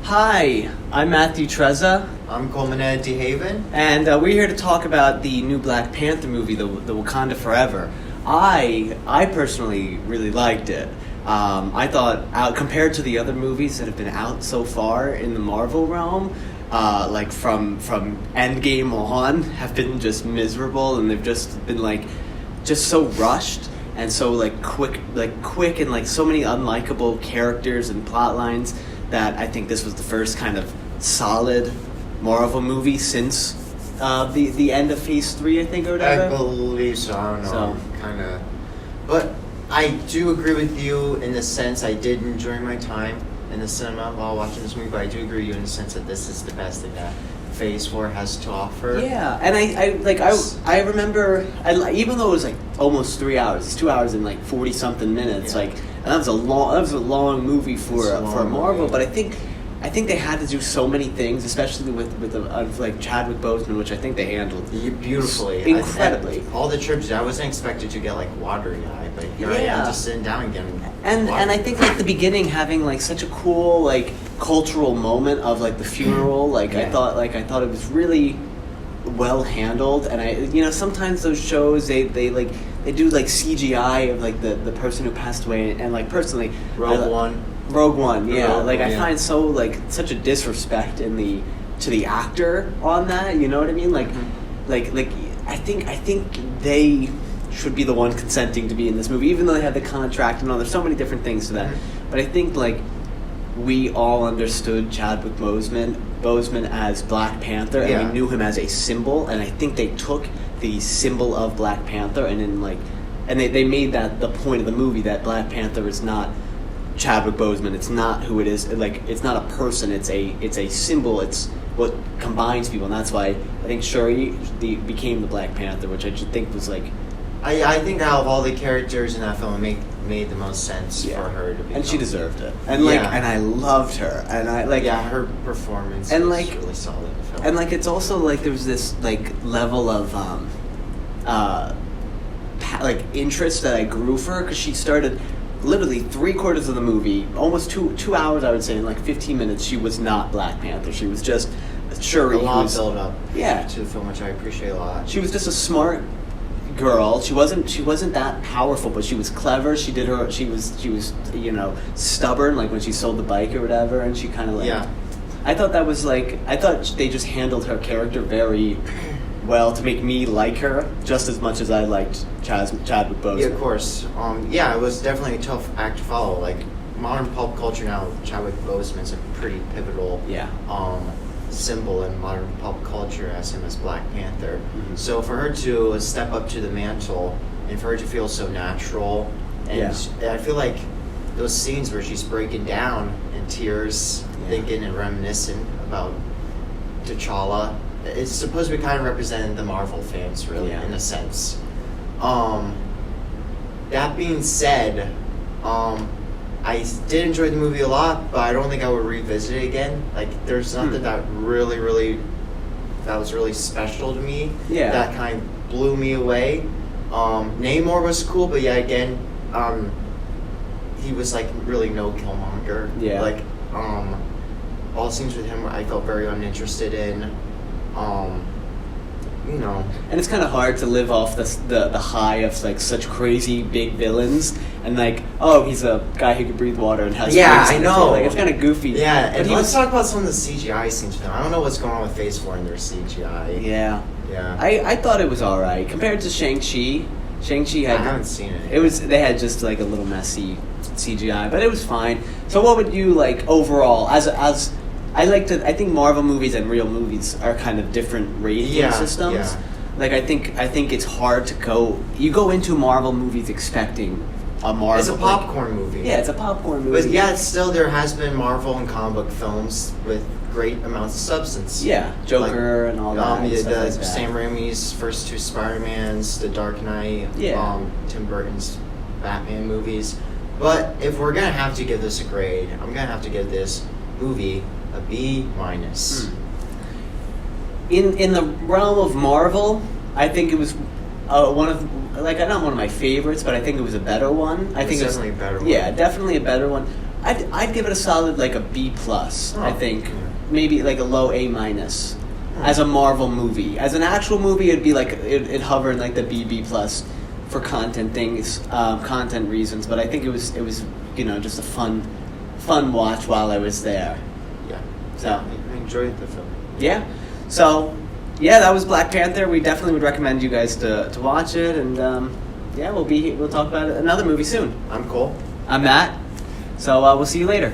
Hi, I'm Matthew Trezza. I'm Cole Manetta, DeHaven. And we're here to talk about the new Black Panther movie, the Wakanda Forever. I personally really liked it. I thought, compared to the other movies that have been out so far in the Marvel realm, like from Endgame on, have been just miserable, and they've just been just so rushed and so quick and so many unlikable characters and plot lines that I think this was the first kind of solid Marvel movie since the end of Phase 3, I think, or whatever. I believe so. I don't know. Kind of. But I do agree with you in the sense I did enjoy my time in the cinema while watching this movie, but I do agree with you in the sense that this is the best thing that Phase 4 has to offer. Yeah, and I remember, even though it was almost 3 hours, it's 2 hours and 40-something minutes, and that was a long movie for a Marvel, movie. But I think they had to do so many things, especially with Chadwick Boseman, which I think they handled beautifully, incredibly. All the trips, I wasn't expected to get watery eye, but here I am just sitting down again. And I think the beginning having such a cool cultural moment of the funeral, I thought it was really well handled. And sometimes those shows they do CGI of the person who passed away, and personally Rogue One, yeah. I find such a disrespect to the actor on that. You know what I mean? I think they should be the one consenting to be in this movie, even though they have the contract and all. There's so many different things to that. Mm-hmm. But I think we all understood Chadwick Boseman as Black Panther, and we knew him as a symbol. And I think they took the symbol of Black Panther and they made that the point of the movie, that Black Panther is not Chadwick Boseman. It's not who it is. It's not a person. It's a symbol. It's what combines people, and that's why I think Shuri became the Black Panther, which I just think was I think out of all the characters in that film, it made the most sense for her to be. And she deserved it. And and I loved her. And her performance was really solid in the film. And it's also there was this level of interest that I grew for her, because she started literally 3/4 of the movie, almost two hours, I would say, in 15 minutes, she was not Black Panther. She was just Shuri. A lot of build up to the film, which I appreciate a lot. She was just a smart girl. She wasn't that powerful, but she was clever. She was stubborn, when she sold the bike or whatever, and she kind of I thought that was I thought they just handled her character very well to make me like her just as much as I liked Chadwick Boseman. Yeah, of course. It was definitely a tough act to follow. Modern pop culture now, Chadwick Boseman's a pretty pivotal symbol in modern pop culture as him as Black Panther. Mm-hmm. So for her to step up to the mantle and for her to feel so natural, and I feel those scenes where she's breaking down in tears, thinking and reminiscing about T'Challa, it's supposed to be kind of representing the Marvel fans, really, in a sense. That being said, I did enjoy the movie a lot, but I don't think I would revisit it again. There's something that was really special to me. Yeah. That kind of blew me away. Namor was cool, but again, he was really no Killmonger. Yeah. All scenes with him I felt very uninterested in. And it's kind of hard to live off the high of such crazy big villains, and he's a guy who can breathe water and has I know, it's kind of goofy. Yeah, and let's talk about some of the CGI scenes. I don't know what's going on with Phase 4 and their CGI. Yeah. I thought it was all right compared to Shang-Chi. I haven't seen it. They had just a little messy CGI, but it was fine. So what would you overall as I think Marvel movies and real movies are kind of different rating systems. Yeah. I think it's hard to go into Marvel movies expecting a Marvel. It's a popcorn movie. Yeah, it's a popcorn movie. But still there has been Marvel and comic book films with great amounts of substance. Yeah, Joker and all that. Sam Raimi's first two Spider-Mans, The Dark Knight, Tim Burton's Batman movies. But if we're gonna have to give this a grade, I'm gonna have to give this movie a B-. In the realm of Marvel, I think it was one of not one of my favorites, but I think it was a better one. I think definitely a better one. Yeah, definitely a better one. I'd give it a solid like a B plus. I think maybe like a low A minus as a Marvel movie. As an actual movie, it'd be like it'd hover in like the B plus for content reasons. But I think it was just a fun watch while I was there. Yeah. So I enjoyed the film. Yeah. So yeah, that was Black Panther. We definitely would recommend you guys to watch it, and we'll talk about another movie soon. I'm Cole. I'm Matt. So we'll see you later.